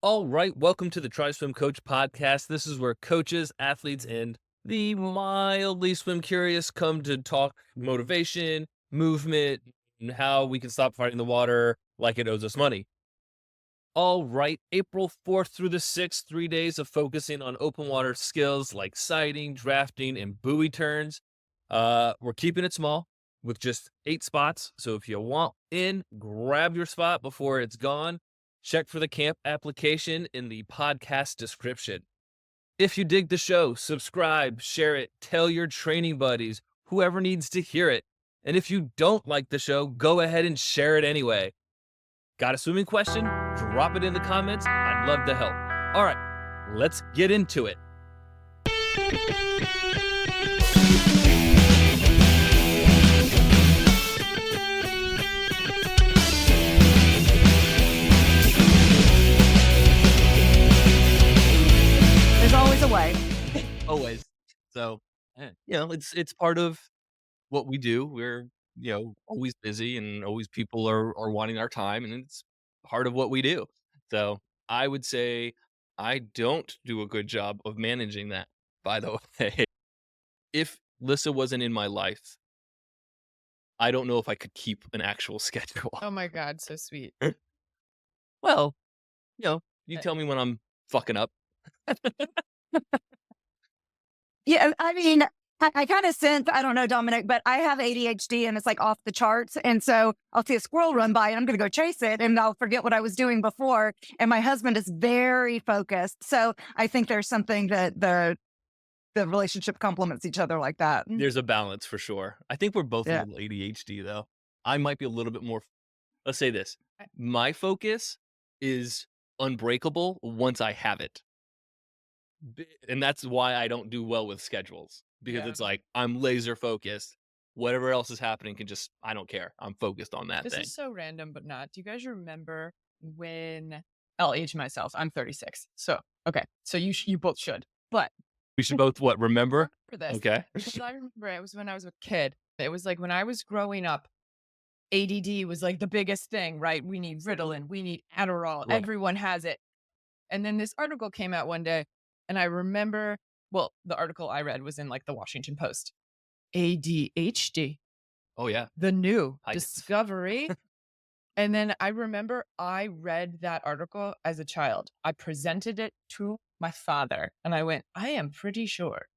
All right, welcome to the Try Swim Coach podcast. This is where coaches, athletes, and the mildly swim curious come to talk motivation, movement, and how we can stop fighting the water like it owes us money. All right, April 4th through the 6th, 3 days of focusing on open water skills like sighting, drafting, and buoy turns. We're keeping it small with just 8 spots. So if you want in, grab your spot before it's gone. Check for the camp application in the podcast description. If you dig the show, subscribe, share it, tell your training buddies, whoever needs to hear it. And if you don't like the show, go ahead and share it anyway. Got a swimming question? Drop it in the comments. I'd love to help. All right, let's get into it. There's always a way. Always. So, it's part of what we do. We're, always busy and always people are wanting our time, and it's part of what we do. So, I would say I don't do a good job of managing that, by the way. If Lissa wasn't in my life, I don't know if I could keep an actual schedule. Oh my god, so sweet. Well, you Uh, tell me when I'm fucking up. Yeah, I mean, I kind of sense, I don't know, Dominic, but I have ADHD and it's like off the charts. And so I'll see a squirrel run by and I'm going to go chase it and I'll forget what I was doing before. And my husband is very focused. So I think there's something that the relationship complements each other like that. There's a balance for sure. I think we're both a Yeah. little ADHD though. I might be a little bit more. Let's say this. I My focus is unbreakable once I have it. And that's why I don't do well with schedules because Yeah. it's like I'm laser focused. Whatever else is happening can just, I don't care. I'm focused on that This thing. is so random, but not. Do you guys remember when I'll age myself? I'm 36. So, okay. So you both should. But We should both what? Remember? for this, Okay. because I remember it was when I was a kid. It was like when I was growing up, ADD was like the biggest thing, right? We need Ritalin, we need Adderall, Right. everyone has it. And then this article came out one day, and I remember, well, the article I read was in like the Washington Post. ADHD, Oh yeah. the new I- discovery. And then I remember I read that article as a child. I presented it to my father and I went, I am pretty sure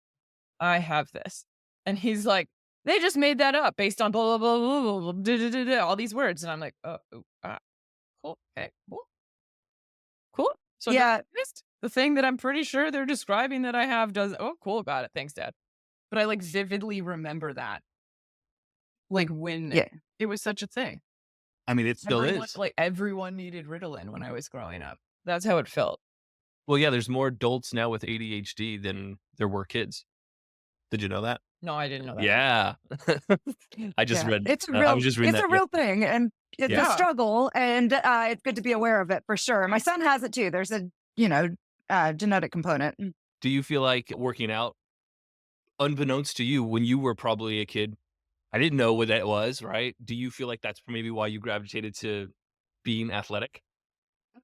I have this. And he's like, they just made that up based on blah, blah, blah, blah, blah, blah, da, da, da, all these words. And I'm like, cool. Okay, cool. Cool. So Yeah. the thing that I'm pretty sure they're describing that I have does, oh, cool. Got it. Thanks, Dad. But I like vividly remember that. Like when Yeah. it was such a thing. I mean, it still Everyone, is. like everyone needed Ritalin when I was growing up. That's how it felt. Well, yeah, there's more adults now with ADHD than there were kids. Did you know that? No, I didn't know that. Yeah. I just Yeah. read. It's a I real, was just reading it's that. a real thing. And it's Yeah. a struggle. And it's good to be aware of it for sure. My son has it too. There's a, genetic component. Do you feel like working out, unbeknownst to you, when you were probably a kid, I didn't know what that was, right? Do you feel like that's maybe why you gravitated to being athletic?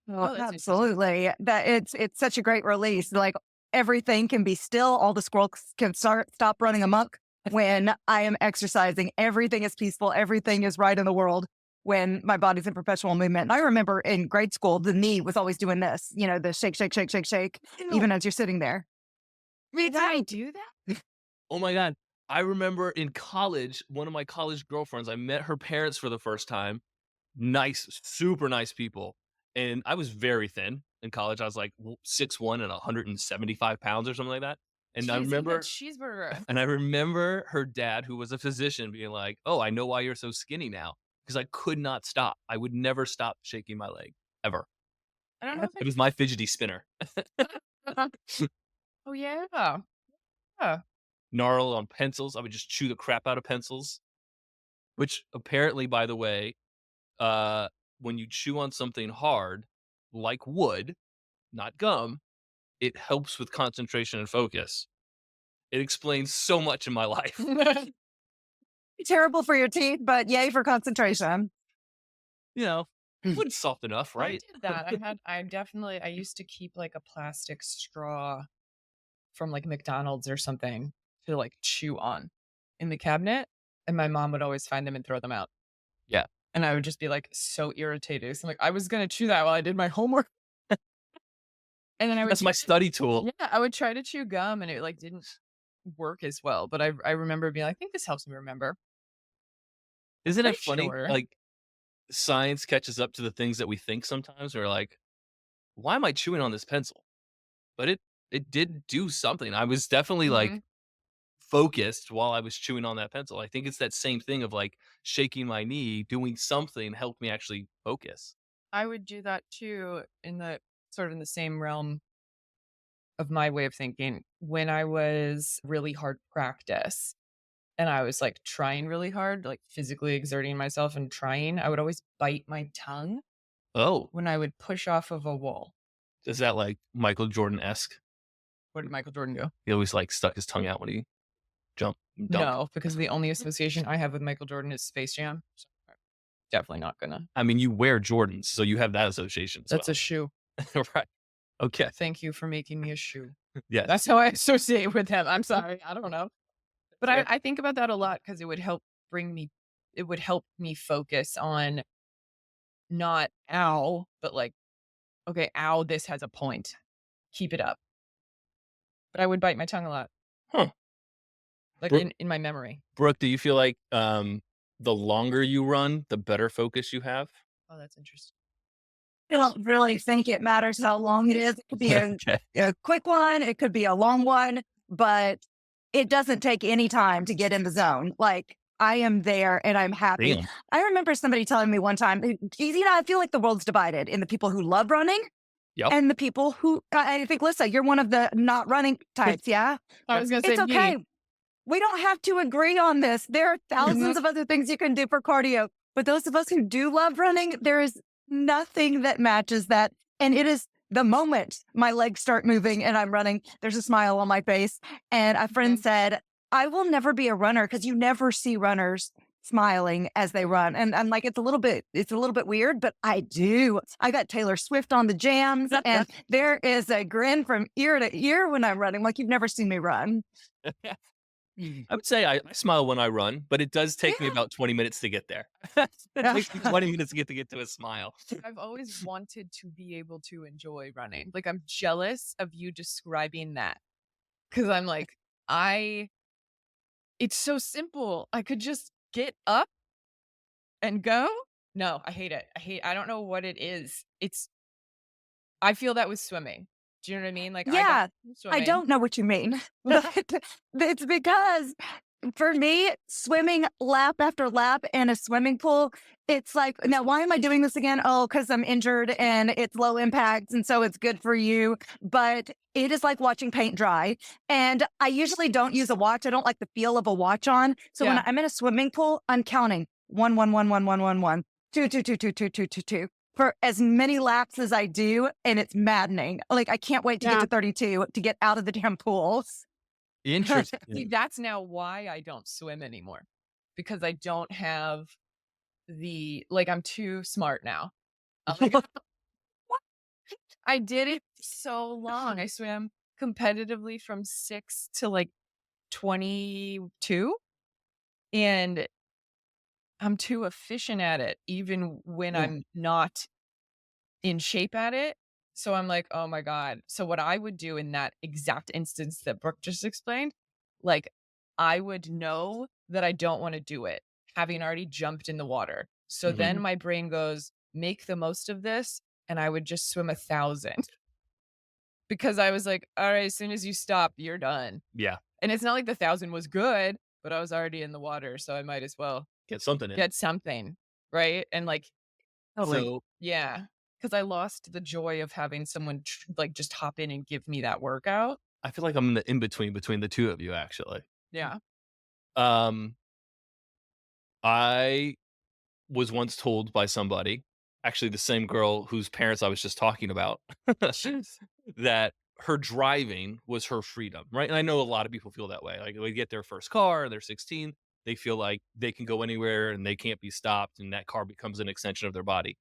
Oh, that's interesting. absolutely. That it's such a great release. Like everything can be still. All the squirrels can stop running amok when I am exercising. Everything is peaceful. Everything is right in the world when my body's in perpetual movement. And I remember in grade school, the knee was always doing this, the shake, shake, shake, shake, shake, even as you're sitting there. Did I do that? Oh my God. I remember in college, one of my college girlfriends, I met her parents for the first time. Nice, super nice people. And I was very thin in college. I was like 6'1" and 175 pounds or something like that. And I Jeez, eat remember that cheeseburger. And I remember her dad, who was a physician, being like, "Oh, I know why you're so skinny now." Because I could not stop. I would never stop shaking my leg, ever. I don't know It was my fidgety spinner. Oh yeah. Yeah. Gnarl on pencils. I would just chew the crap out of pencils. Which apparently, by the way, when you chew on something hard, like wood, not gum, it helps with concentration and focus. It explains so much in my life. Terrible for your teeth, but yay for concentration. Would soften enough, I right? did that. I used to keep like a plastic straw from like McDonald's or something to like chew on in the cabinet. And my mom would always find them and throw them out. Yeah. And I would just be like so irritated. So I'm like, I was gonna chew that while I did my homework. And then I would That's my study tool. yeah, I would try to chew gum and it like didn't work as well. But I remember being like, I think this helps me remember. Isn't it Pretty funny? sure. Like, science catches up to the things that we think sometimes. We're like, why am I chewing on this pencil? But it did do something. I was definitely like Mhm. focused while I was chewing on that pencil. I think it's that same thing of like shaking my knee, doing something helped me actually focus. I would do that too in the sort of in the same realm of my way of thinking when I was really hard practice and I was like trying really hard, like physically exerting myself and trying, I would always bite my tongue Oh, when I would push off of a wall. is that like Michael Jordan esque? What did Michael Jordan do? He always like stuck his tongue out when he jumped and dunked. No, because the only association I have with Michael Jordan is Space Jam. So I'm definitely not gonna. I mean, you wear Jordans, so you have that association as That's a well. shoe. Right. Okay. Thank you for making me a shoe. Yes. That's how I associate with him. I'm sorry. I don't know. But Fair. I think about that a lot because it would help me focus on not ow, but like, okay, ow, this has a point. Keep it up. But I would bite my tongue a lot, Huh. like Brooke, in my memory. Brooke, do you feel like the longer you run, the better focus you have? Oh, that's interesting. I don't really think it matters how long it is. It could be Okay. a quick one, it could be a long one, but it doesn't take any time to get in the zone. Like I am there and I'm happy. Damn. I remember somebody telling me one time, I feel like the world's divided in the people who love running Yep. and the people who, I think, Lisa, you're one of the not running types. Yeah. I was gonna say It's okay. We don't have to agree on this. There are thousands of other things you can do for cardio. But those of us who do love running, there is nothing that matches that. And it is the moment my legs start moving and I'm running, there's a smile on my face. And a friend said, I will never be a runner because you never see runners smiling as they run. And I'm like, it's a little bit weird, but I do. I got Taylor Swift on the jams and there is a grin from ear to ear when I'm running, like you've never seen me run. I would say I smile when I run, but it does take me about 20 minutes to get there. It takes me 20 minutes to get to a smile. I've always wanted to be able to enjoy running. Like I'm jealous of you describing that. Cause I'm like, it's so simple. I could just get up and go. No, I hate it. I don't know what it is. I feel that with swimming. Do you know what I mean? Like I got Yeah, I swimming. don't know what you mean. But it's because for me, swimming lap after lap in a swimming pool, it's like, now why am I doing this again? Oh, because I'm injured and it's low impact. And so it's good for you. But it is like watching paint dry. And I usually don't use a watch. I don't like the feel of a watch on. So when Yeah. I'm in a swimming pool, I'm counting 1, 1, 1, 1, 1, 1, 1, 2, 2, 2, 2, 2, 2, 2, 2 for as many laps as I do, and it's maddening. Like I can't wait to get to 32 to get out of the damn pools. See, Interesting. that's now why I don't swim anymore. Because I don't have I'm too smart now. I'm like, I did it so long. I swam competitively from 6 to like 22 and I'm too efficient at it even when I'm not in shape at it. So I'm like, "Oh my god." So what I would do in that exact instance that Brooke just explained, like I would know that I don't want to do it having already jumped in the water. So then Mhm. my brain goes, "Make the most of this." And I would just swim 1,000 because I was like, "All right, as soon as you stop, you're done." Yeah. And it's not like the 1,000 was good, but I was already in the water, so I might as well Get something in. get something, right? And like, Totally. So yeah, because I lost the joy of having someone like just hop in and give me that workout. I feel like I'm in the in between the two of you, actually. Yeah. Um, I was once told by somebody, actually the same girl whose parents I was just talking about, that her driving was her freedom, right? And I know a lot of people feel that way. Like they get their first car, they're 16, they feel like they can go anywhere and they can't be stopped, and that car becomes an extension of their body.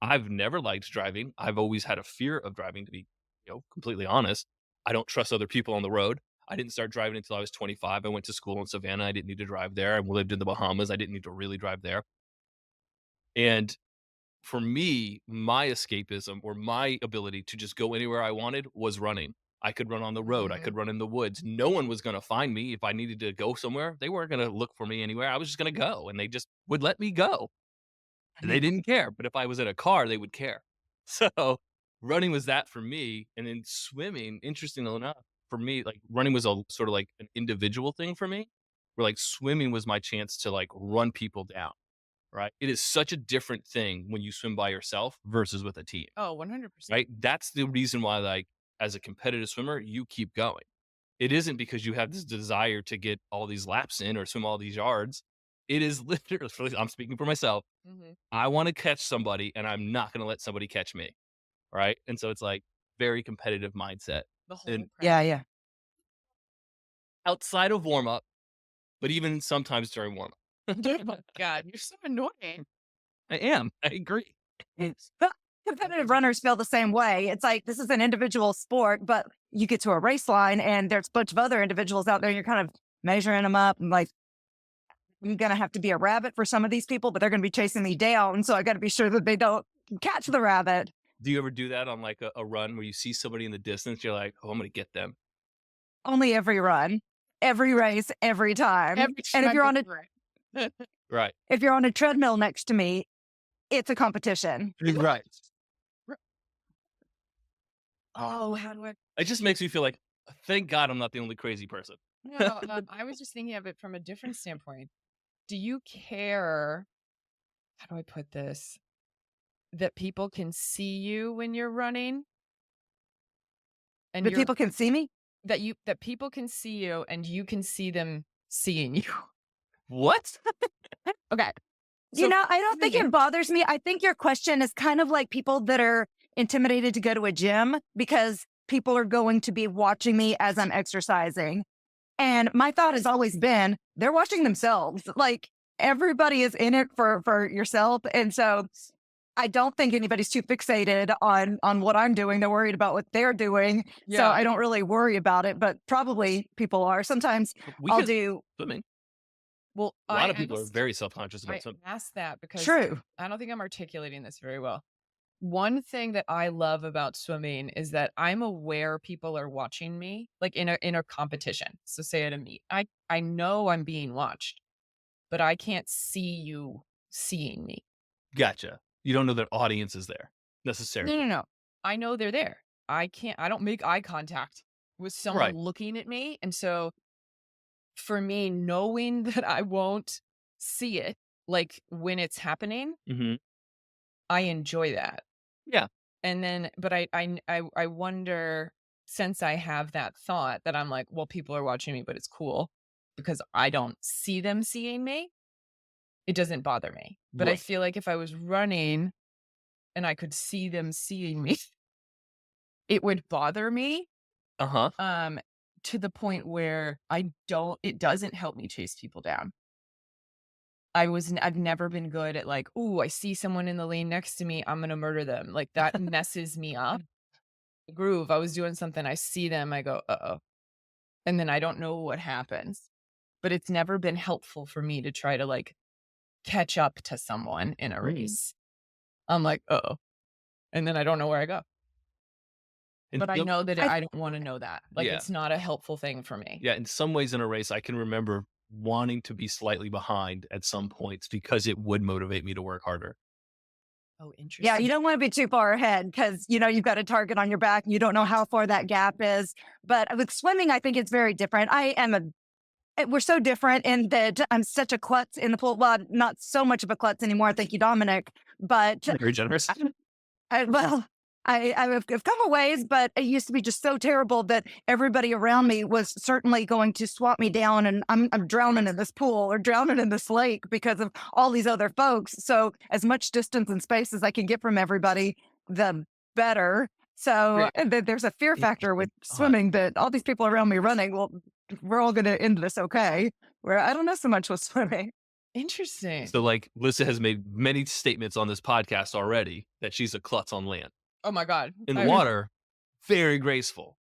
I've never liked driving. I've always had a fear of driving, to be, completely honest. I don't trust other people on the road. I didn't start driving until I was 25. I went to school in Savannah. I didn't need to drive there. I lived in the Bahamas. I didn't need to really drive there. And for me, my escapism or my ability to just go anywhere I wanted was running. I could run on the road. I Mhm. could run in the woods. No one was going to find me if I needed to go somewhere. They weren't going to look for me anywhere. I was just going to go, and they just would let me go. They didn't care, but if I was in a car, they would care. So, running was that for me, and then swimming, interestingly enough, for me, like, running was a sort of like an individual thing for me, where, like, swimming was my chance to, like, run people down, right? It is such a different thing when you swim by yourself versus with a team, Oh, 100%. right? That's the reason why, like, as a competitive swimmer, you keep going. It isn't because you have this desire to get all these laps in or swim all these yards. It is literally, I'm speaking for myself. Mhm. I wanna catch somebody, and I'm not gonna let somebody catch me, right? And so it's, like, very competitive mindset. The whole And Yeah, premise. yeah. outside of warm up, but even sometimes during warm up. Oh my god, you're so annoying. I am, I agree. But competitive runners feel the same way. It's like this is an individual sport, but you get to a race line and there's a bunch of other individuals out there. You're kind of measuring them up and like, I'm going to have to be a rabbit for some of these people, but they're going to be chasing me down. So I got to be sure that they don't catch the rabbit. Do you ever do that on, like, a run where you see somebody in the distance, you're like, "Oh, I'm gonna get them." Only every run, every race, every time. Every And if time you're on a Right. if you're on a treadmill next to me, it's a competition. Right. Oh, how do I It just makes me feel like, thank God I'm not the only crazy person. No, I was just thinking of it from a different standpoint. Do you care, how do I put this? That people can see you when you're running and But you're people can see me. that people can see you and you can see them seeing you. What? Okay. You So know, I don't for think me, it bothers me. I think your question is kind of like people that are intimidated to go to a gym because people are going to be watching me as I'm exercising. And my thought has always been they're watching themselves. Like everybody is in it for yourself. And so I don't think anybody's too fixated on what I'm doing. They're worried about what they're doing. So yeah. I don't really worry about it, but probably people are. Sometimes We I'll could do swimming. Well, A lot of people are very self-conscious I about swimming. asked that because true. I don't think I'm articulating this very well. One thing that I love about swimming is that I'm aware people are watching me, like in a competition. So say at a meet. I know I'm being watched, but I can't see you seeing me. Gotcha. You don't know their audience is there necessarily. No. I know they're there. I don't make eye contact with someone Right. looking at me. And so for me, knowing that I won't see it, like when it's happening, Mhm. I enjoy that. Yeah. And then, but I wonder, since I have that thought that I'm like, well, people are watching me, but it's cool because I don't see them seeing me. It doesn't bother me. But I Right. feel like if I was running and I could see them seeing me, it would bother me. Uh-huh. To the point where it doesn't help me chase people down. I've never been good at like, "Ooh, I see someone in the lane next to me, I'm gonna murder them." Like, that messes me up. The groove, I was doing something, I see them, I go, "Uh-oh," and then I don't know what happens. But it's never been helpful for me to try to, like, catch up to someone in a Mm. race. I'm like, "Uh-oh," and then I don't know where I go. And But I the know that I I don't wanna know that. Like, Yeah. it's not a helpful thing for me. Yeah, in some ways in a race, I can remember wanting to be slightly behind at some points because it would motivate me to work harder. Oh, interesting. Yeah, you don't want to be too far ahead because you know you've got a target on your back and you don't know how far that gap is. But with swimming, I think it's very different. We're so different in that I'm such a klutz in the pool. Well, I'm not so much of a klutz anymore. Thank you, Dominic. But Very generous. I've come a ways, but it used to be just so terrible that everybody around me was certainly going to swat me down, and I'm drowning in this pool or drowning in this lake because of all these other folks. So as much distance and space as I can get from everybody, the better. So Right. and there's a fear factor with Interesting. swimming that all these people around me running, well, we're all going to end this okay. Where I don't know so much with swimming. Interesting. So, like, Lissa has made many statements on this podcast already that she's a klutz on land. Oh my God. In the water, very graceful,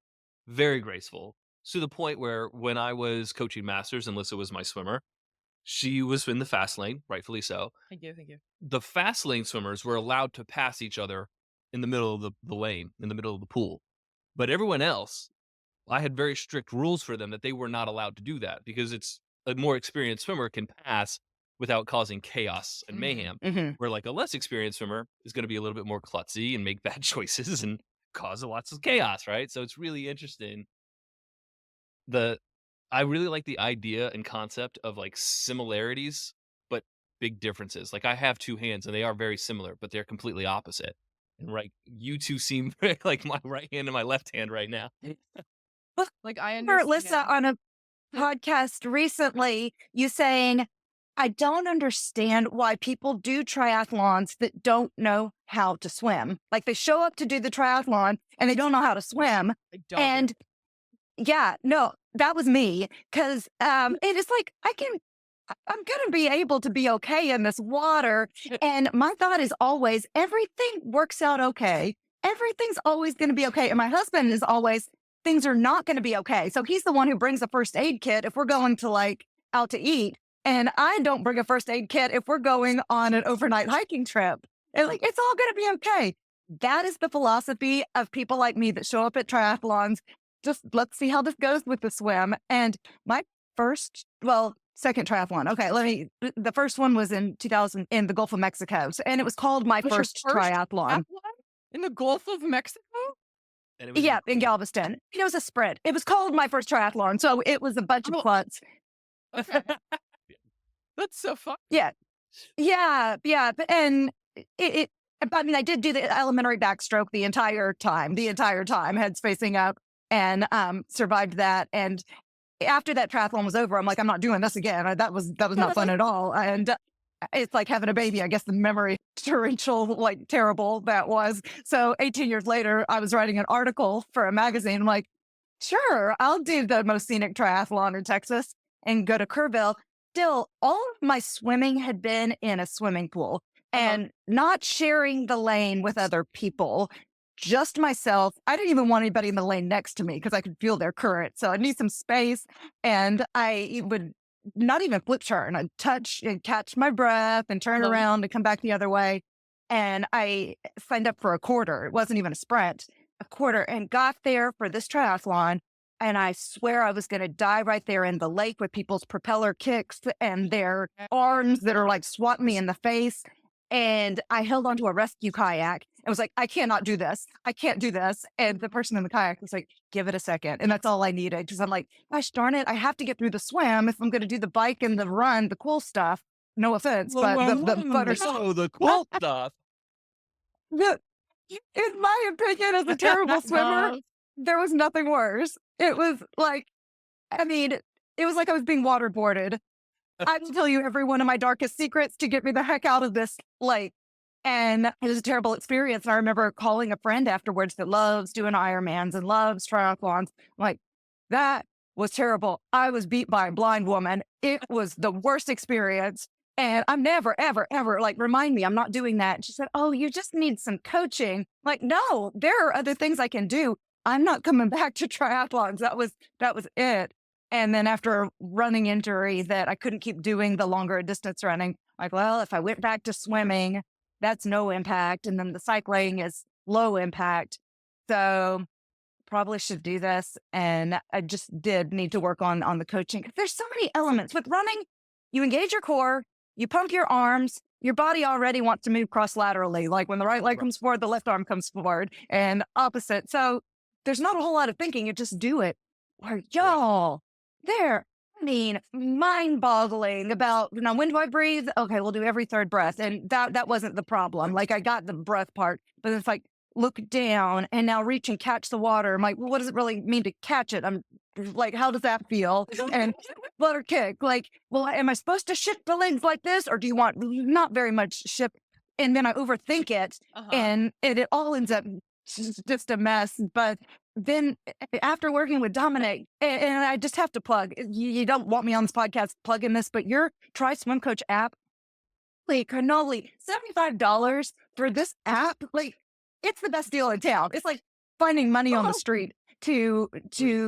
very graceful. To the point where when I was coaching masters and Lissa was my swimmer, she was in the fast lane, rightfully so. Thank you. Thank you. The fast lane swimmers were allowed to pass each other in the middle of the lane, in the middle of the pool. But everyone else, I had very strict rules for them that they were not allowed to do that because it's a more experienced swimmer can pass without causing chaos and mayhem. Mm-hmm. Where like a less experienced swimmer is going to be a little bit more klutzy and make bad choices and cause lots of chaos, right? So it's really interesting. I really like the idea and concept of like similarities, but big differences. Like I have two hands and they are very similar, but they're completely opposite. And right, you two seem like my right hand and my left hand right now. Like I Remember, understand. Lissa, on a podcast recently, you saying, I don't understand why people do triathlons that don't know how to swim. Like they show up to do the triathlon and they don't know how to swim. I don't. And yeah, no, that was me. Cause it is like I'm gonna be able to be okay in this water. And my thought is always everything works out okay. Everything's always gonna be okay. And my husband is always things are not gonna be okay. So he's the one who brings a first aid kit if we're going to like out to eat. And I don't bring a first aid kit if we're going on an overnight hiking trip. And like it's all gonna be okay. That is the philosophy of people like me that show up at triathlons. Just let's see how this goes with the swim. And my second triathlon. Okay, the first one was in 2000 in the Gulf of Mexico. And it was called my Was your first triathlon. in the Gulf of Mexico? And it was Yeah, in Galveston. It was a sprint. It was called my first triathlon. So it was a bunch of klutz. Okay. That's so fun. Yeah. And I mean, I did do the elementary backstroke the entire time, heads facing up, and survived that. And after that triathlon was over, I'm like, I'm not doing this again. That was not fun at all. And it's like having a baby. I guess the memory torrential, like terrible that was. So 18 years later, I was writing an article for a magazine. I'm like, sure, I'll do the most scenic triathlon in Texas and go to Kerrville. Still, all of my swimming had been in a swimming pool and not sharing the lane with other people, just myself. I didn't even want anybody in the lane next to me because I could feel their current. So I need some space. And I would not even flip turn. I'd touch and catch my breath and turn around and come back the other way. And I signed up for a quarter. It wasn't even a sprint, a quarter, and got there for this triathlon. And I swear I was going to die right there in the lake with people's propeller kicks and their arms that are like swatting me in the face. And I held onto a rescue kayak and was like, I cannot do this. I can't do this. And the person in the kayak was like, give it a second. And that's all I needed. Because I'm like, gosh darn it, I have to get through the swim if I'm going to do the bike and the run, the cool stuff. No offense, but the butter Oh, the cool stuff. In my opinion, as a terrible swimmer, there was nothing worse. It was like, I mean, it was like I was being waterboarded. I will tell you every one of my darkest secrets to get me the heck out of this lake. And it was a terrible experience. And I remember calling a friend afterwards that loves doing Ironmans and loves triathlons. Like, that was terrible. I was beat by a blind woman. It was the worst experience. And I'm never, ever, ever like, remind me, I'm not doing that. And she said, oh, you just need some coaching. Like, no, there are other things I can do. I'm not coming back to triathlons. That was it. And then after a running injury that I couldn't keep doing the longer distance running, like, well, if I went back to swimming, that's no impact. And then the cycling is low impact. So probably should do this. And I just did need to work on the coaching. There's so many elements with running. You engage your core, you pump your arms, your body already wants to move cross laterally. Like when the right leg comes forward, the left arm comes forward and opposite. So there's not a whole lot of thinking. You just do it. Or y'all, I mean, mind-boggling about, now, when do I breathe? Okay, we'll do every third breath. And that wasn't the problem. Like, I got the breath part, but it's like, look down and now reach and catch the water. I'm like, well, what does it really mean to catch it? I'm like, how does that feel? And flutter kick, like, well, am I supposed to shift the legs like this? Or do you want not very much shift? And then I overthink it and it all ends up just a mess. But then after working with Dominic, and I just have to plug, you don't want me on this podcast plugging this, but your Try Swim Coach app, like, cannoli, $75 for this app, like, it's the best deal in town. It's like finding money on the street to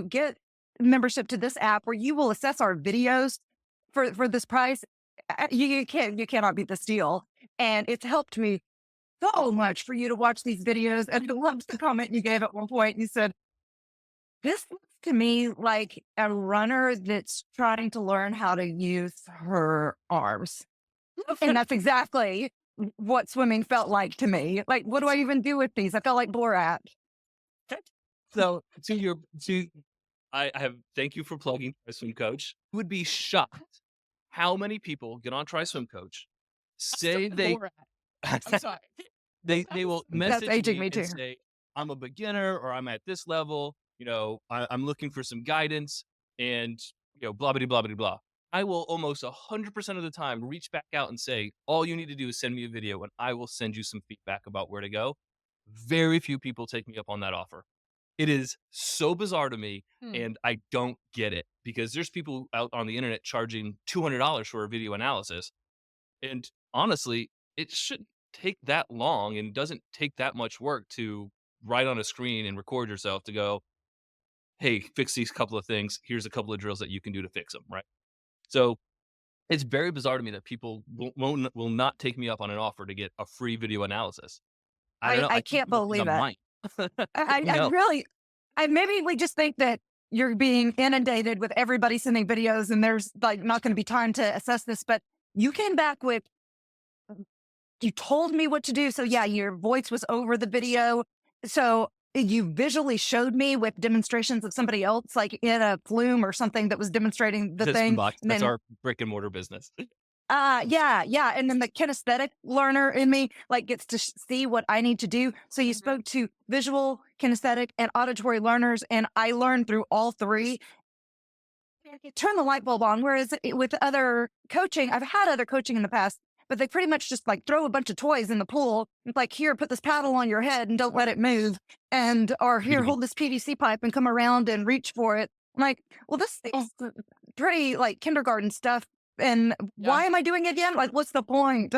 get membership to this app where you will assess our videos for this price. You cannot beat this deal. And it's helped me so much for you to watch these videos. And I loved the comment you gave at one point. You said, this looks to me like a runner that's trying to learn how to use her arms. And that's exactly what swimming felt like to me. Like, what do I even do with these? I felt like Borat. So I have, thank you for plugging Try Swim Coach. You would be shocked how many people get on Try Swim Coach, say they, I'm sorry. they will message aging me me too. and say, I'm a beginner or I'm at this level, I'm looking for some guidance and, blah, blah, blah, blah, blah. I will almost 100% of the time reach back out and say, all you need to do is send me a video and I will send you some feedback about where to go. Very few people take me up on that offer. It is so bizarre to me, and I don't get it because there's people out on the internet charging $200 for a video analysis. And honestly, it shouldn't take that long and doesn't take that much work to write on a screen and record yourself to go, hey, fix these couple of things. Here's a couple of drills that you can do to fix them, right? So it's very bizarre to me that people will not take me up on an offer to get a free video analysis. I don't know. I think can't people think believe I'm it. lying. I really, maybe we just think that you're being inundated with everybody sending videos and there's like not going to be time to assess this, but you came back with, you told me what to do. So yeah, your voice was over the video. So you visually showed me with demonstrations of somebody else, like in a flume or something that was demonstrating the thing. That's our brick and mortar business. Yeah. And then the kinesthetic learner in me like gets to see what I need to do. So you spoke to visual, kinesthetic, and auditory learners, and I learned through all three. Turn the light bulb on. Whereas with other coaching, I've had other coaching in the past, but they pretty much just like throw a bunch of toys in the pool. It's like, here, put this paddle on your head and don't let it move. Or here, hold this PVC pipe and come around and reach for it. I'm like, well, this is pretty like kindergarten stuff. And why am I doing it again? Like, what's the point?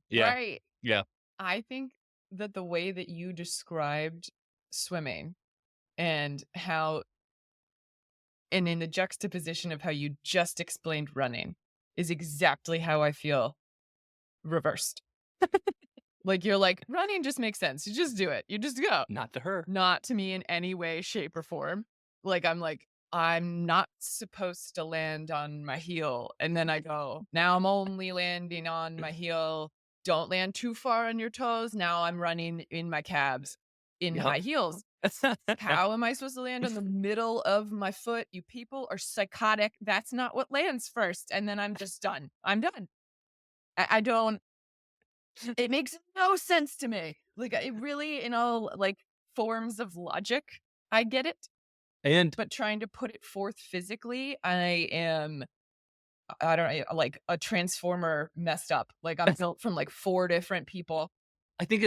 Yeah. Right. Yeah. I think that the way that you described swimming and how, and in the juxtaposition of how you just explained running, is exactly how I feel reversed. Like, you're like, running just makes sense. You just do it. You just go. Not to her. Not to me in any way, shape, or form. I'm not supposed to land on my heel. And then I go, now I'm only landing on my heel. Don't land too far on your toes. Now I'm running in my calves in high heels. How am I supposed to land on the middle of my foot? You people are psychotic. That's not what lands first. And then I'm just done. I'm done. I don't, it makes no sense to me. Like, it really, in all like forms of logic, I get it. But trying to put it forth physically, I don't know, like a transformer messed up. Like, I'm built from like 4 different people. I think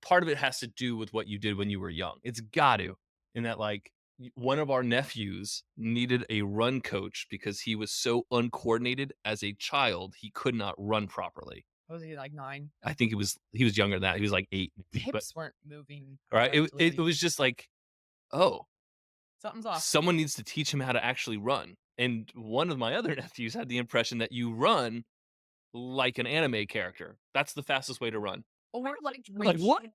part of it has to do with what you did when you were young. It's got to, in that like one of our nephews needed a run coach because he was so uncoordinated as a child, he could not run properly. Was he like 9? I think he was younger than that. He was like 8. Hips weren't moving. Right. It was just like, oh, something's off. Someone needs to teach him how to actually run. And one of my other nephews had the impression that you run like an anime character. That's the fastest way to run. Or like what?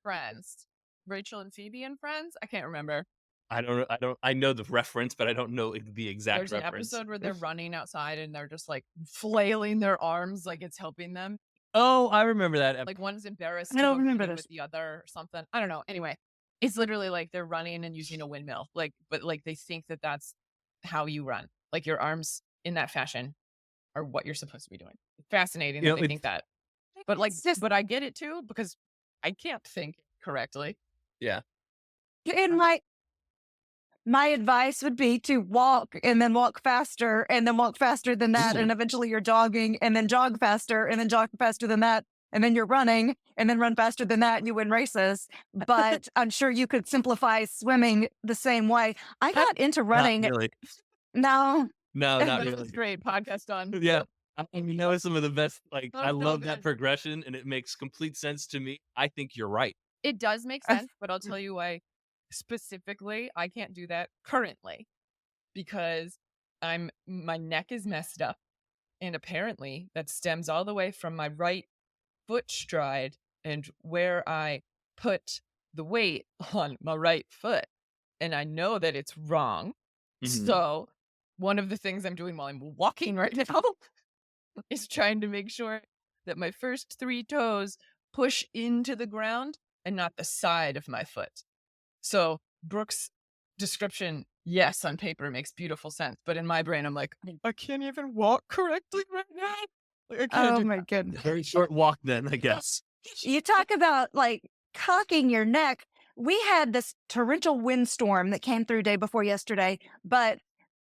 Friends. Rachel and Phoebe and Friends? I can't remember. I know the reference, but I don't know the exact reference. There's an episode where they're running outside and they're just like flailing their arms like it's helping them. Oh, I remember that. Like, one's embarrassed. I don't remember this. With the other or something. I don't know. Anyway, it's literally like they're running and using a windmill. Like, but like they think that that's how you run. Like, your arms in that fashion are what you're supposed to be doing. Fascinating that they think that. But like, but I get it too, because I can't think correctly. Yeah. And my advice would be to walk and then walk faster and then walk faster than that. And eventually you're jogging and then jog faster and then jog faster than that. and then you're running and then run faster than that and you win races. But I'm sure you could simplify swimming the same way. I got into Not running. really. No. No, not This really. is great. Podcast on. Yeah. I mean, that was some of the best. Like, Oh, I so love that good. progression, and it makes complete sense to me. I think you're right. It does make sense, but I'll tell you why specifically I can't do that currently because my neck is messed up. And apparently that stems all the way from my right foot stride and where I put the weight on my right foot. And I know that it's wrong. Mhm. So one of the things I'm doing while I'm walking right now is trying to make sure that my first 3 toes push into the ground and not the side of my foot. So Brooke's description, yes, on paper makes beautiful sense, but in my brain, I'm like, I can't even walk correctly right now. Like, I can't Oh do my that. goodness. Very short walk, then, I guess. You talk about like cocking your neck. We had this torrential windstorm that came through day before yesterday, but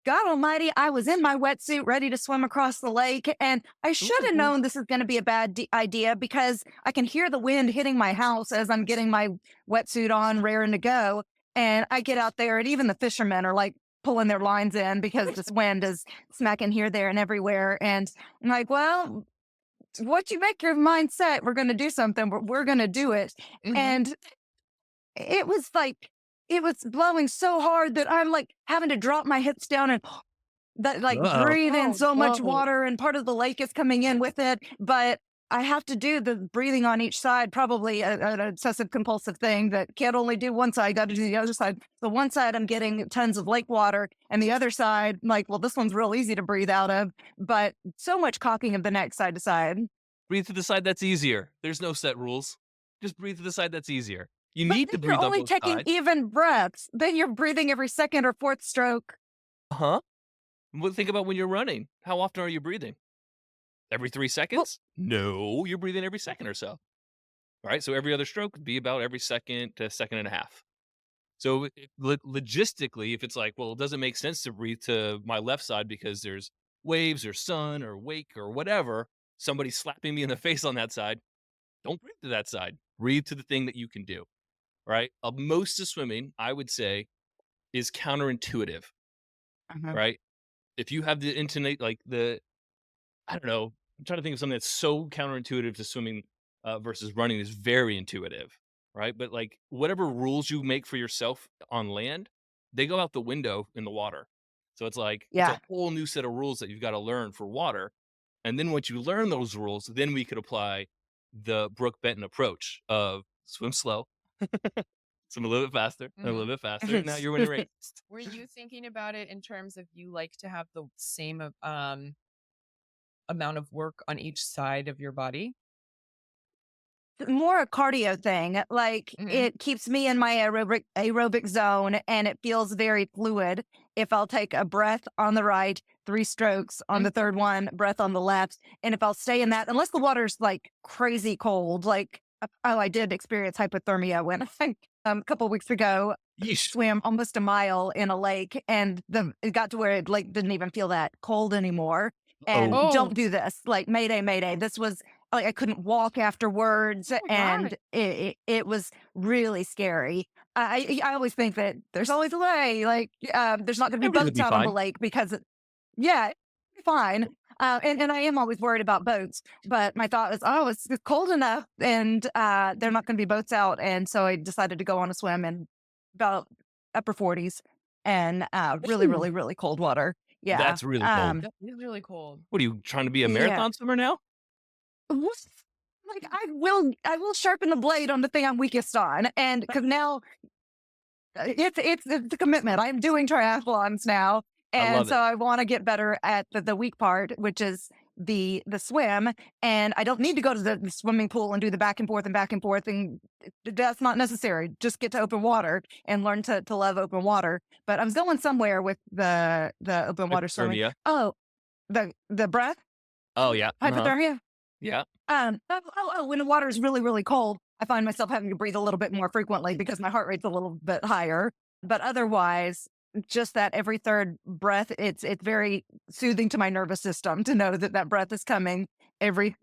God almighty, I was in my wetsuit ready to swim across the lake. And I should have Ooh. known this is going to be a bad idea because I can hear the wind hitting my house as I'm getting my wetsuit on, raring to go. And I get out there, and even the fishermen are like pulling their lines in because this wind is smacking here, there, and everywhere. And I'm like, well, what you make your mind set, we're going to do something, we're going to do it. Mhm. And it was like, it was blowing so hard that I'm like having to drop my hips down and that like Uh-oh. breathe in Oh, so much no. water, and part of the lake is coming in with it. But I have to do the breathing on each side, probably an obsessive compulsive thing that can't only do one side, got to do the other side. The one side I'm getting tons of lake water, and the other side, like, well, this one's real easy to breathe out of, but so much cocking of the neck side to side. Breathe to the side that's easier. There's no set rules. Just breathe to the side that's easier. You But need to then you're breathe on only both taking sides. even breaths. Then you're breathing every second or fourth stroke. Huh? Well, think about when you're running. How often are you breathing? Every 3 seconds? No, you're breathing every second or so. All right, so every other stroke would be about every second to second and a half. So logistically, if it's like, well, it doesn't make sense to breathe to my left side because there's waves or sun or wake or whatever, somebody slapping me in the face on that side, don't breathe to that side. Breathe to the thing that you can do, right? Most of swimming, I would say, is counterintuitive, right? If you have the intonate, like I don't know, I'm trying to think of something that's so counterintuitive to swimming versus running is very intuitive, right? But like whatever rules you make for yourself on land, they go out the window in the water. So it's like it's Yeah. a whole new set of rules that you've got to learn for water. And then once you learn those rules, then we could apply the Brooke Benton approach of swim slow, swim a little bit faster, and a little bit faster. And now you're winning race. Were you thinking about it in terms of you like to have the same amount of work on each side of your body? More a cardio thing. Like Mhm. it keeps me in my aerobic zone, and it feels very fluid. If I'll take a breath on the right, 3 strokes on the third one, breath on the left. And if I'll stay in that, unless the water's like crazy cold, like, oh, I did experience hypothermia when I, a couple weeks ago, Yeesh. swam almost a mile in a lake, and it got to where it like didn't even feel that cold anymore. And Oh. don't do this. Like, mayday, mayday. This was like I couldn't walk afterwards, my and God. it was really scary. I always think that there's always a way. Like, there's not going to be Everything will boats be out on the fine. lake because, yeah, it'll be fine. And I am always worried about boats, but my thought was, oh, it's cold enough, and they're not going to be boats out, and so I decided to go on a swim in about upper 40s, and really, Ooh. really, really cold water. Yeah, That's really cold. That is really cold. What are you trying to be a yeah. marathon swimmer now? What? Like I will sharpen the blade on the thing I'm weakest on, and because now it's a commitment. I'm doing triathlons now, I and love so it. I want to get better at the weak part, which is the swim. And I don't need to go to the swimming pool and do the back and forth and back and forth, and that's not necessary. Just get to open water and learn to love open water. But I was going somewhere with the open water swimming. Hypothermia. Oh, the breath Oh yeah. hypothermia. Yeah. When the water is really, really cold, I find myself having to breathe a little bit more frequently because my heart rate's a little bit higher. But otherwise, just that every third breath, it's very soothing to my nervous system to know that breath is coming every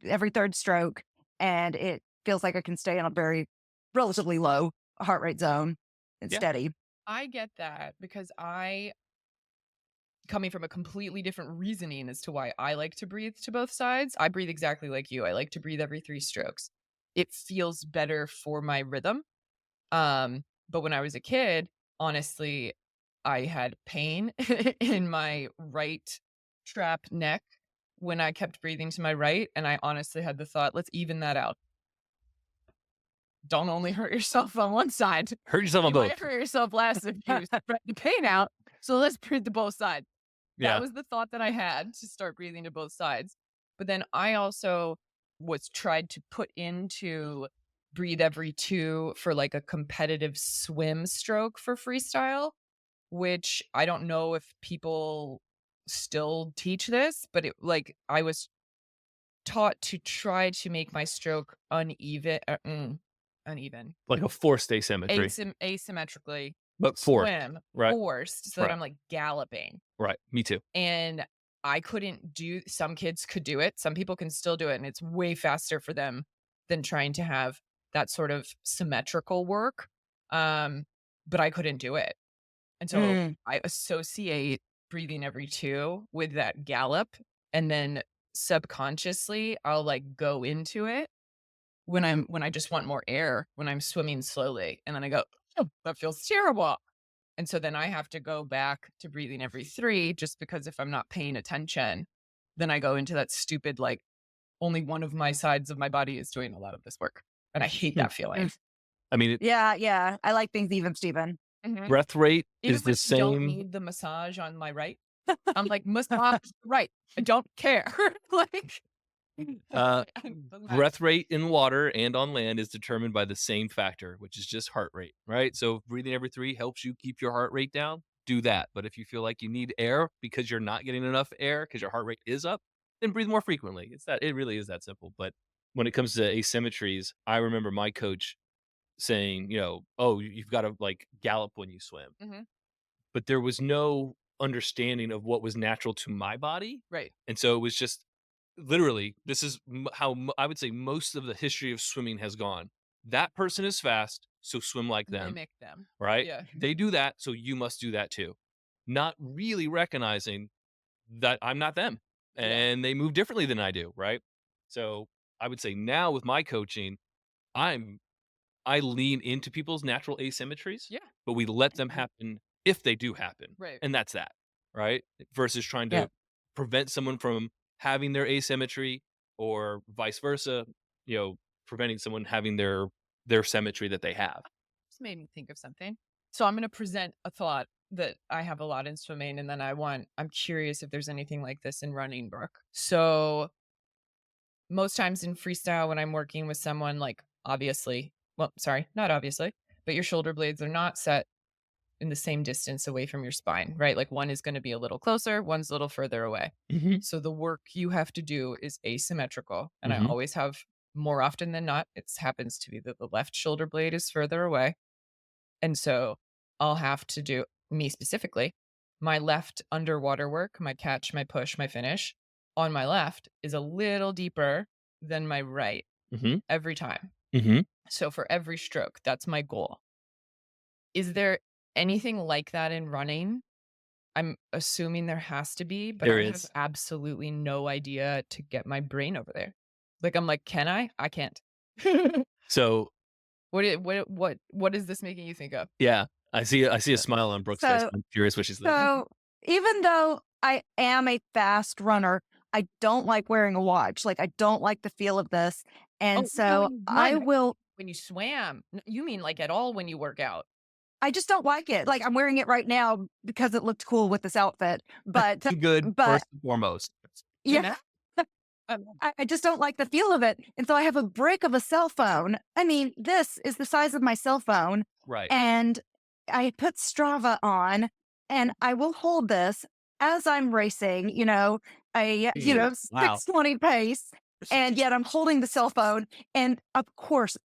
every third stroke, and it feels like I can stay in a very relatively low heart rate zone and Yeah. steady. I get that because coming from a completely different reasoning as to why I like to breathe to both sides. I breathe exactly like you. I like to breathe every 3 strokes. It feels better for my rhythm. But when I was a kid, honestly, I had pain in my right trap neck when I kept breathing to my right, and I honestly had the thought, "Let's even that out. Don't only hurt yourself on one side. Hurt yourself on You might both. hurt yourself less if you spread the pain out, so let's breathe to both sides." That Yeah. was the thought that I had to start breathing to both sides. But then I also was tried to put into breathe every 2 for, like, a competitive swim stroke for freestyle, which I don't know if people still teach this, but I was taught to try to make my stroke uneven, Like a forced asymmetry, asymmetrically but forced. swim, Right. forced so that Right. I'm, like, galloping. Right. Me too. And I couldn't do some kids could do it. Some people can still do it, and it's way faster for them than trying to have that sort of symmetrical work. Um, but I couldn't do it. And so Mm. I associate breathing every 2 with that gallop, and then subconsciously I'll, like, go into it when I just want more air, when I'm swimming slowly, and then I go, "Oh, that feels terrible." And so then I have to go back to breathing every 3 just because if I'm not paying attention, then I go into that stupid, like, only one of my sides of my body is doing a lot of this work. And I hate Hmm. that feeling. I mean, Yeah. I like things even, Steven. Mhm. breath rate Even is the when I don't same. need the massage on my right, I'm like, "Massage right." I don't care. Like, Uh, doesn't matter. breath rate in water and on land is determined by the same factor, which is just heart rate, right? So breathing every 3 helps you keep your heart rate down. Do that. But if you feel like you need air because you're not getting enough air because your heart rate is up, then breathe more frequently. It really is that simple. But when it comes to asymmetries, I remember my coach saying, "Oh, you've got to like gallop when you swim." Mhm. But there was no understanding of what was natural to my body. Right. And so it was just literally, this is how I would say most of the history of swimming has gone. That person is fast, so swim like them, Mimic them. right? Yeah. They do that, so you must do that too. Not really recognizing that I'm not them Yeah. and they move differently than I do, right? So I would say now with my coaching, I'm I lean into people's natural asymmetries, Yeah. but we let them happen if they do happen. Right. And that's that, right? Versus trying Yeah. to prevent someone from having their asymmetry or vice versa, preventing someone having their symmetry that they have. Just made me think of something. So I'm going to present a thought that I have a lot in swimming, and then I'm curious if there's anything like this in running, Brooke. So most times in freestyle, when I'm working with someone, like obviously, well, sorry, not obviously, but your shoulder blades are not set in the same distance away from your spine, right? Like one is going to be a little closer, one's a little further away. Mm-hmm. So the work you have to do is asymmetrical. And I Mhm. always have, more often than not, it happens to be that the left shoulder blade is further away. And so I'll have to do, me specifically, my left underwater work, my catch, my push, my finish on my left is a little deeper than my right Mhm. every time. Mhm. So for every stroke, that's my goal. Is there anything like that in running? I'm assuming there has to be, but There I have is. absolutely no idea to get my brain over there. Like, I'm like, can I? I can't. So, What is this making you think of? yeah, I see a smile on Brooke's face. So I'm curious what she's thinking. So even though I am a fast runner, I don't like wearing a watch. Like I don't like the feel of this. And Oh, no, so when you I run, will when you swam. You mean like at all when you work out? I just don't like it. Like I'm wearing it right now because it looked cool with this outfit. But Good but first and foremost. yeah, Um, I just don't like the feel of it. And so I have a brick of a cell phone. I mean, this is the size of my cell phone. Right. And I put Strava on and I will hold this as I'm racing, a, Wow. 620 pace. And yet I'm holding the cell phone. And of course,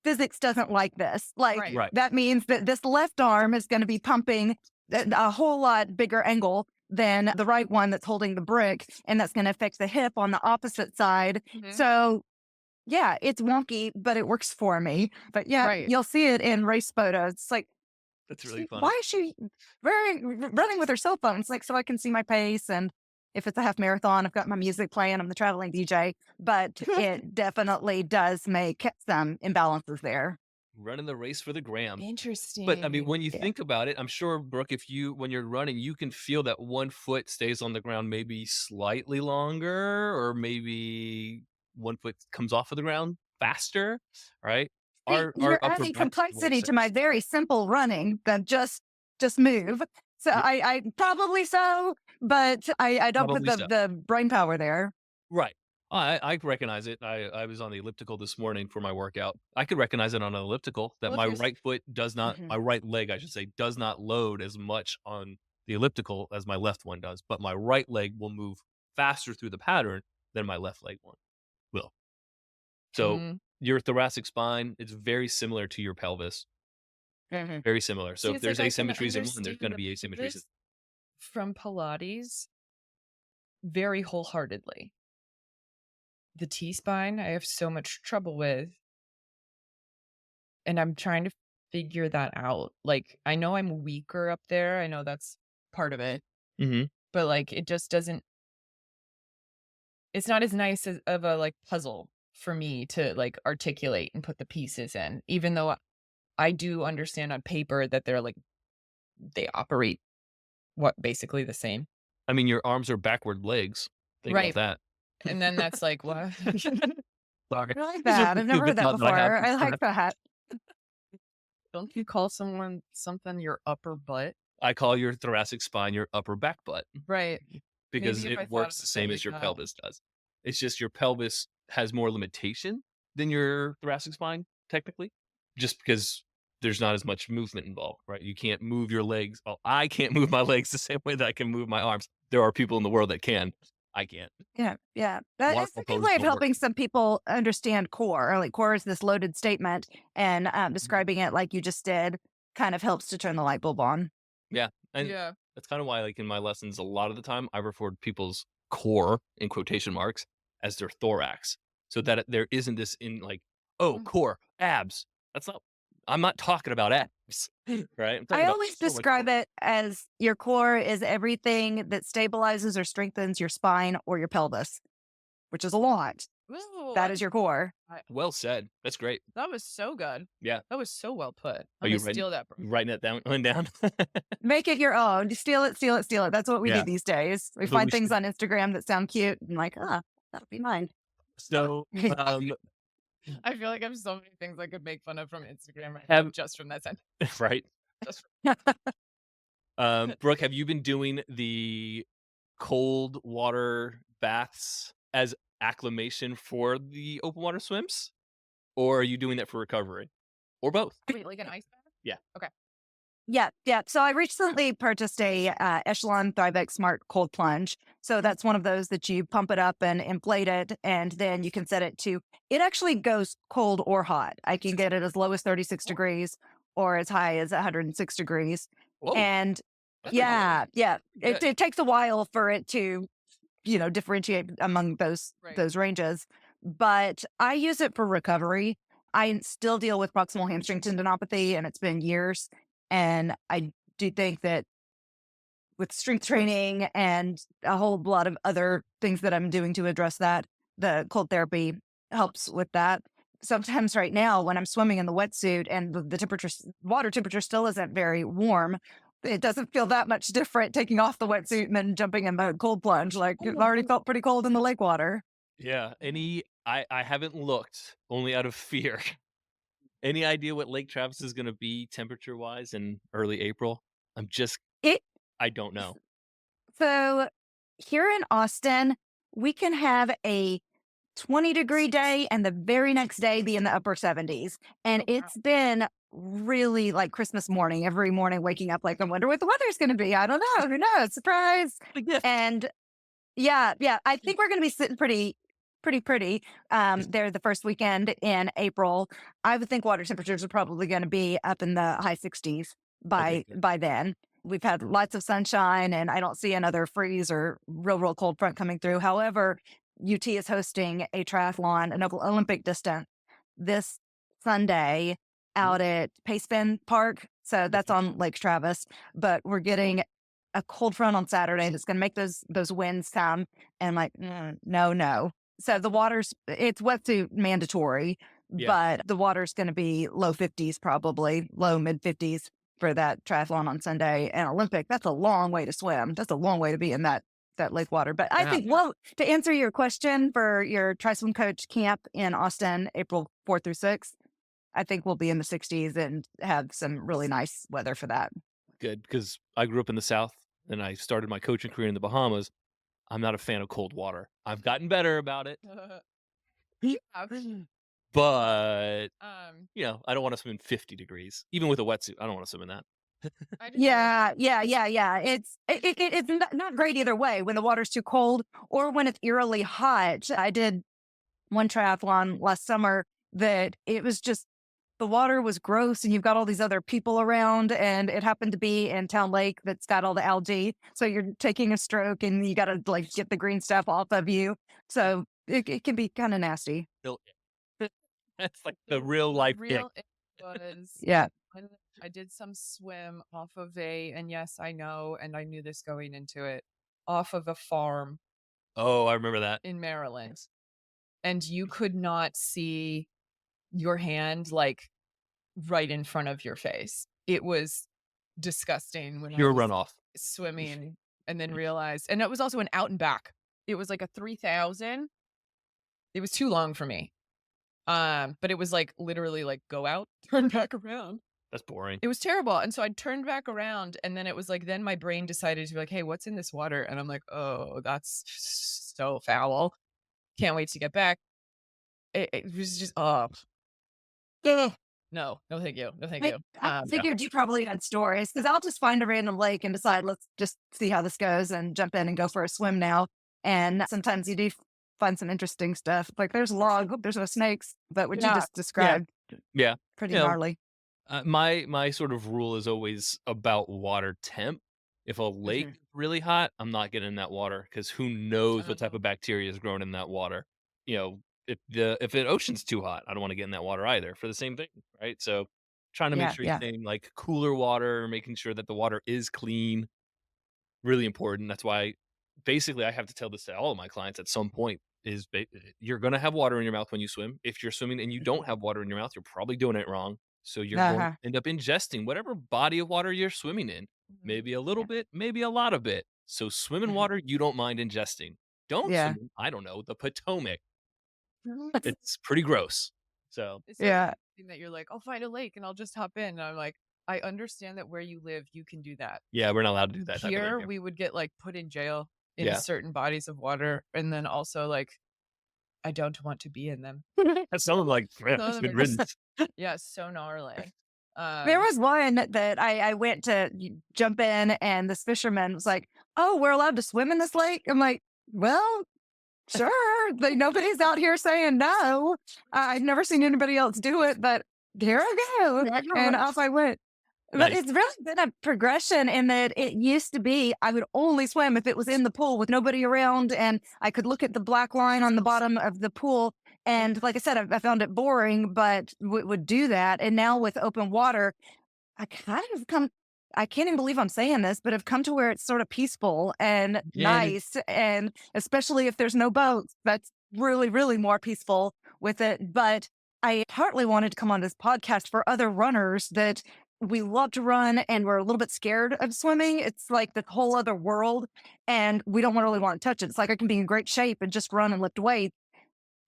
physics doesn't like this. Like Right. that means that this left arm is going to be pumping a whole lot bigger angle than the right one that's holding the brick, and that's going to affect the hip on the opposite side. So yeah, it's wonky, but it works for me. But yeah, Right. you'll see it in race photos. It's like, That's really funny. why is she running with her cell phone? It's like, so I can see my pace. And if it's a half marathon, I've got my music playing. I'm the traveling DJ. But it definitely does make some imbalances there. Running the race for the gram. Interesting. But I mean, when you Yeah. think about it, I'm sure, Brooke, when you're running, you can feel that one foot stays on the ground maybe slightly longer, or maybe one foot comes off of the ground faster, right? See, you're upper adding back complexity to works. my very simple running than just move. So Yeah. I probably so, but I don't put Probably so. the brain power there. Right. I recognize it. I was on the elliptical this morning for my workout. I could recognize it on an elliptical that Well, if my you're s- right foot does not, Mhm. my right leg, I should say, does not load as much on the elliptical as my left one does. But my right leg will move faster through the pattern than my left leg one will. So Mm. your thoracic spine is very similar to your pelvis. Mhm. Very similar. So See, if it's there's like I can asymmetries in one, there's understand going to the be asymmetries. pelvis from Pilates very wholeheartedly. The T-spine, I have so much trouble with, and I'm trying to figure that out. Like, I know I'm weaker up there. I know that's part of it, Mm-hmm. but like, it just doesn't. It's not as nice as of a like puzzle for me to like articulate and put the pieces in. Even though I do understand on paper that they're like they operate basically the same, I mean, your arms are backward legs. Think about right? that. And then that's like what? Sorry. I like It's just that. a I've never heard stupid that thought that I before. have. I like that. Don't you call someone something your upper butt? I call your thoracic spine your upper back butt Right. because Maybe if I it thought works of the it same like as your that. pelvis does. It's just your pelvis has more limitation than your thoracic spine, technically, just because there's not as much movement involved, right? You can't move your legs. Well, I can't move my legs the same way that I can move my arms. There are people in the world that can. I can't. Yeah, yeah. That is a Waterfall good pose way of don't work. helping some people understand core. Like core is this loaded statement, and describing it like you just did kind of helps to turn the light bulb on. Yeah. And Yeah. that's kind of why, like in my lessons, a lot of the time I refer to people's core in quotation marks as their thorax. So that there isn't this in like, oh, core, abs. I'm not talking about abs, right? I'm talking I about always core, like, describe it as your core is everything that stabilizes or strengthens your spine or your pelvis, which is a lot. Ooh, That is your core. well said. That's great. that was so good. Yeah. That was so well put. Are I'm you gonna steal that. writing it down? Make it your own. Steal it, steal it, steal it. That's what we Yeah. do these days. We But find we things should- on Instagram that sound cute and like, that'll be mine. So, I feel like I have so many things I could make fun of from Instagram right Have- now just from that sentence. right. Just Brooke, have you been doing the cold water baths as acclimation for the open water swims? Or are you doing that for recovery? Or both? wait, like an ice bath? Yeah. Okay. Yeah, yeah. So I recently purchased a Echelon Thrivex Smart Cold Plunge. So that's one of those that you pump it up and inflate it, and then you can set it to. It actually goes cold or hot. I can get it as low as 36 degrees or as high as 106 degrees. Whoa. And That's pretty yeah, Good. it takes a while for it to, differentiate among those Right. ranges. But I use it for recovery. I still deal with proximal hamstring tendinopathy, and it's been years. And I do think that with strength training and a whole lot of other things that I'm doing to address that, the cold therapy helps with that. Sometimes right now when I'm swimming in the wetsuit and the temperature, water temperature still isn't very warm, it doesn't feel that much different taking off the wetsuit and then jumping in the cold plunge. Like it already felt pretty cold in the lake water. Yeah. I haven't looked, only out of fear. Any idea what Lake Travis is going to be temperature wise in early April? It I don't know. So here in Austin, we can have a 20-degree day and the very next day be in the upper 70s. And Oh, wow. it's been really like Christmas morning, every morning waking up like, I wonder what the weather's going to be. I don't know. Who knows? Surprise. And yeah, I think we're going to be sitting pretty. There the first weekend in April. I would think water temperatures are probably going to be up in the high 60s by then. we've had lots of sunshine, and I don't see another freeze or real cold front coming through. However, UT is hosting a triathlon, an Olympic distance this Sunday out at Pacefin Park. So that's on Lake Travis, but we're getting a cold front on Saturday that's going to make those winds come. And I'm like, no. So the it's wetsuit mandatory, Yeah. but the water's going to be low 50s, probably low mid 50s for that triathlon on Sunday. And Olympic, that's a long way to swim. That's a long way to be in that lake water. But I think, well, to answer your question for your Tri-Swim Coach camp in Austin, April 4th through 6th, I think we'll be in the 60s and have some really nice weather for that. Good, because I grew up in the South and I started my coaching career in the Bahamas. I'm not a fan of cold water. I've gotten better about it, but I don't want to swim in 50 degrees. Even with a wetsuit, I don't want to swim in that. Yeah. It's not great either way when the water's too cold or when it's eerily hot. I did one triathlon last summer that it was just, the water was gross and you've got all these other people around, and it happened to be in Town Lake that's got all the algae. So you're taking a stroke and you got to like get the green stuff off of you. So it can be kind of nasty. That's like the real life It kick. was. Yeah. When I did some swim off of and yes, I know, and I knew this going into it, off of a farm Oh, I remember that. in Maryland. And you could not see your hand like right in front of your face. It was disgusting when Pure I was runoff. swimming and then realized, and it was also an out and back. It was like a 3,000. It was too long for me. But it was like literally like go out, turn back around. That's boring. It was terrible. And so I turned back around, and then it was like, then my brain decided to be like, hey, what's in this water? And I'm like, oh, that's so foul. Can't wait to get back. It was just, no, thank you. No, thank you. I figured you probably had stories, because I'll just find a random lake and decide, let's just see how this goes and jump in and go for a swim now. And sometimes you do find some interesting stuff. Like there's a log, there's no snakes, but what you just described, pretty gnarly. My sort of rule is always about water temp. If a lake is really hot, I'm not getting in that water, because who knows what type of bacteria is growing in that water. If the ocean's too hot, I don't want to get in that water either for the same thing, right? So trying to make sure you're staying like cooler water, making sure that the water is clean, really important. That's why basically I have to tell this to all of my clients at some point is you're going to have water in your mouth when you swim. If you're swimming and you don't have water in your mouth, you're probably doing it wrong. So you're going to end up ingesting whatever body of water you're swimming in, maybe a little bit, maybe a lot of it. So swim in water you don't mind ingesting. Don't swim in, I don't know, the Potomac. It's pretty gross. So it's that you're like, I'll find a lake and I'll just hop in. And I'm like, I understand that where you live, you can do that. Yeah, we're not allowed to do that. Here, we would get like put in jail in certain bodies of water, and then also like, I don't want to be in them. That sounded like it's been written. Yeah, so gnarly. There was one that I went to jump in, and this fisherman was like, "Oh, we're allowed to swim in this lake." I'm like, "Well, sure." Nobody's out here saying no. I've never seen anybody else do it, but here I go, and off I went. But it's really been a progression in that it used to be I would only swim if it was in the pool with nobody around, and I could look at the black line on the bottom of the pool. And like I said, I found it boring, but would do that. And now with open water, I kind of I can't even believe I'm saying this, but I've come to where it's sort of peaceful and nice. And especially if there's no boats, that's really, really more peaceful with it. But I partly wanted to come on this podcast for other runners that we love to run and we're a little bit scared of swimming. It's like the whole other world, and we don't really want to touch it. It's like I can be in great shape and just run and lift weights.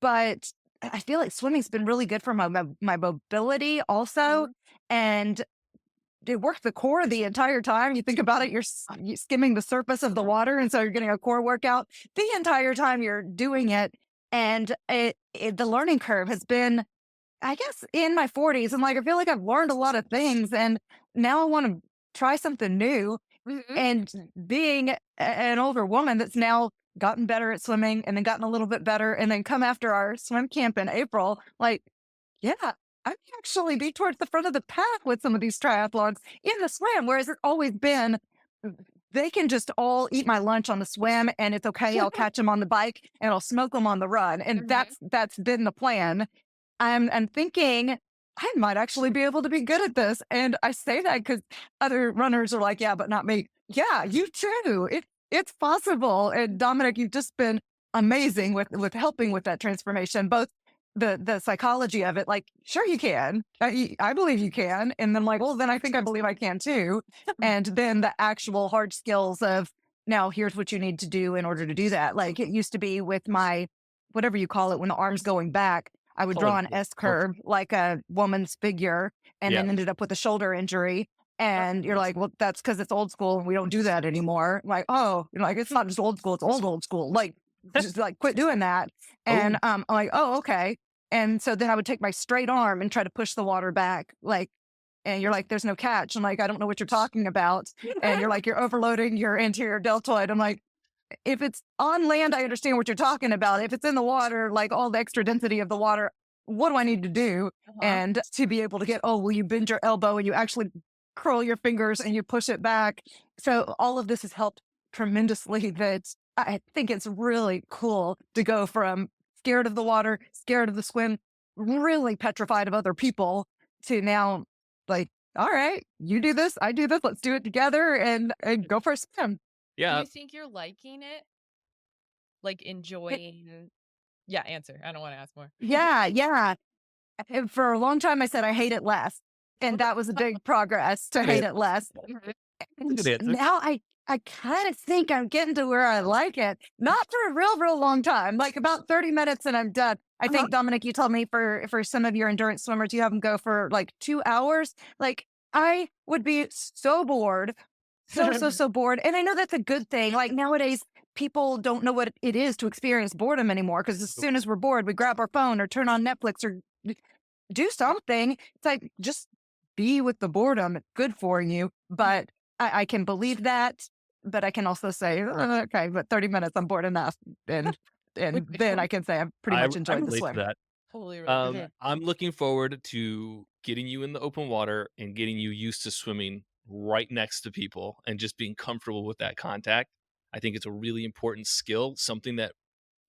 But I feel like swimming's been really good for my mobility also. And it works the core the entire time. You think about it, you're skimming the surface of the water. And so you're getting a core workout the entire time you're doing it. And the learning curve has been, I guess, in my 40s. And like, I feel like I've learned a lot of things, and now I want to try something new. And being an older woman that's now gotten better at swimming and then gotten a little bit better and then come after our swim camp in April, like, yeah, I may actually be towards the front of the pack with some of these triathlons in the swim, whereas it's always been they can just all eat my lunch on the swim and it's okay. I'll catch them on the bike and I'll smoke them on the run. And that's been the plan. I'm thinking I might actually be able to be good at this. And I say that because other runners are like, yeah, but not me. Yeah, you too. It's possible. And Dominic, you've just been amazing with helping with that transformation, both the psychology of it, like, sure you can. I believe you can. And then like, well, then I think I believe I can too. And then the actual hard skills of now here's what you need to do in order to do that. Like it used to be with my whatever you call it when the arm's going back. I would draw an S curve like a woman's figure and then ended up with a shoulder injury. And you're like, well, that's because it's old school and we don't do that anymore. Like, oh, you're like, it's not just old school, it's old school. Like, just like quit doing that. And I'm like, oh, okay. And so then I would take my straight arm and try to push the water back. Like, and you're like, there's no catch. I'm like, I don't know what you're talking about. And you're like, you're overloading your anterior deltoid. I'm like, if it's on land, I understand what you're talking about. If it's in the water, like all the extra density of the water, what do I need to do? And to be able to get, oh, will you bend your elbow and you actually curl your fingers and you push it back? So all of this has helped tremendously. That I think it's really cool to go from scared of the water, scared of the swim, really petrified of other people to now like, all right, you do this, I do this, let's do it together and go for a swim. Do Yeah. you think you're liking it? Like enjoying? Yeah, answer. I don't want to ask more. Yeah. And for a long time, I said I hate it less. And that was a big progress to hate it less. And Good answer. now I kind of think I'm getting to where I like it. Not for a real long time, like about 30 minutes and I'm done. I think, Dominic, you told me for some of your endurance swimmers, you have them go for like 2 hours. Like I would be so bored, so bored. And I know that's a good thing. Like nowadays, people don't know what it is to experience boredom anymore because as soon as we're bored, we grab our phone or turn on Netflix or do something. It's like just be with the boredom. It's good for you. But I can believe that. But I can also say, okay, but 30 minutes, I'm bored enough. And then I can say I've pretty much enjoyed the relate to swim. that. Totally right. I'm looking forward to getting you in the open water and getting you used to swimming right next to people and just being comfortable with that contact. I think it's a really important skill, something that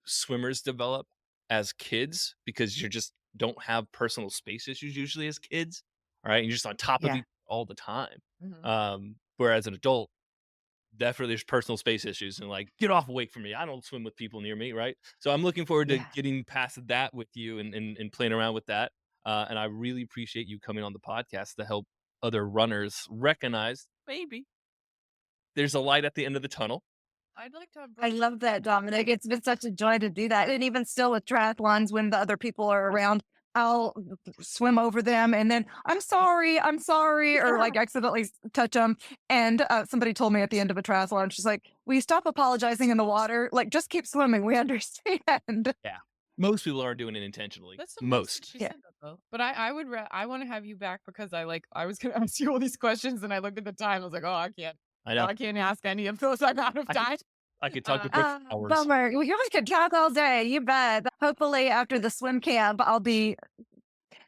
swimmers develop as kids because you just don't have personal space issues usually as kids. All right. And you're just on top of Yeah. you all the time. Mhm. Whereas an adult, definitely there's personal space issues and like get off away from me. I don't swim with people near me, right? So I'm looking forward to Yeah. getting past that with you and playing around with that. And I really appreciate you coming on the podcast to help other runners recognize maybe there's a light at the end of the tunnel. I'd like to have I Brooke. love that, Dominic. It's been such a joy to do that. And even still with triathlons, when the other people are around, I'll swim over them and then I'm sorry, or like accidentally touch them. And somebody told me at the end of a triathlon, she's like, will you stop apologizing in the water? Like, just keep swimming. We understand. Yeah. Most people aren't doing it intentionally. That's so nice that Most. she Yeah. said that though. But I would I want to have you back because I was gonna ask you all these questions and I looked at the time. I was like, oh, I can't. I know. I can't ask any of those. I'm out of I time. I could talk to Brooke for hours. Bummer. Well, you could talk all day. You bet. Hopefully, after the swim camp, I'll be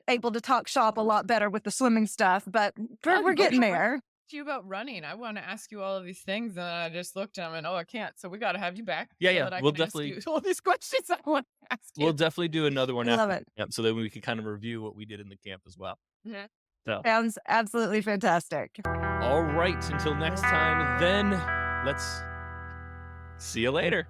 able to talk shop a lot better with the swimming stuff. But we're getting there. To you about running. I want to ask you all of these things, and I just looked at them and I can't. So we got to have you back. Yeah, so yeah, that I we'll can ask definitely- you all these questions I want to ask you. We'll definitely do another one I love after it. the camp so that we can kind of review what we did in the camp as well. Mhm. So, Sounds absolutely fantastic. all right, until next time, then let's see you later.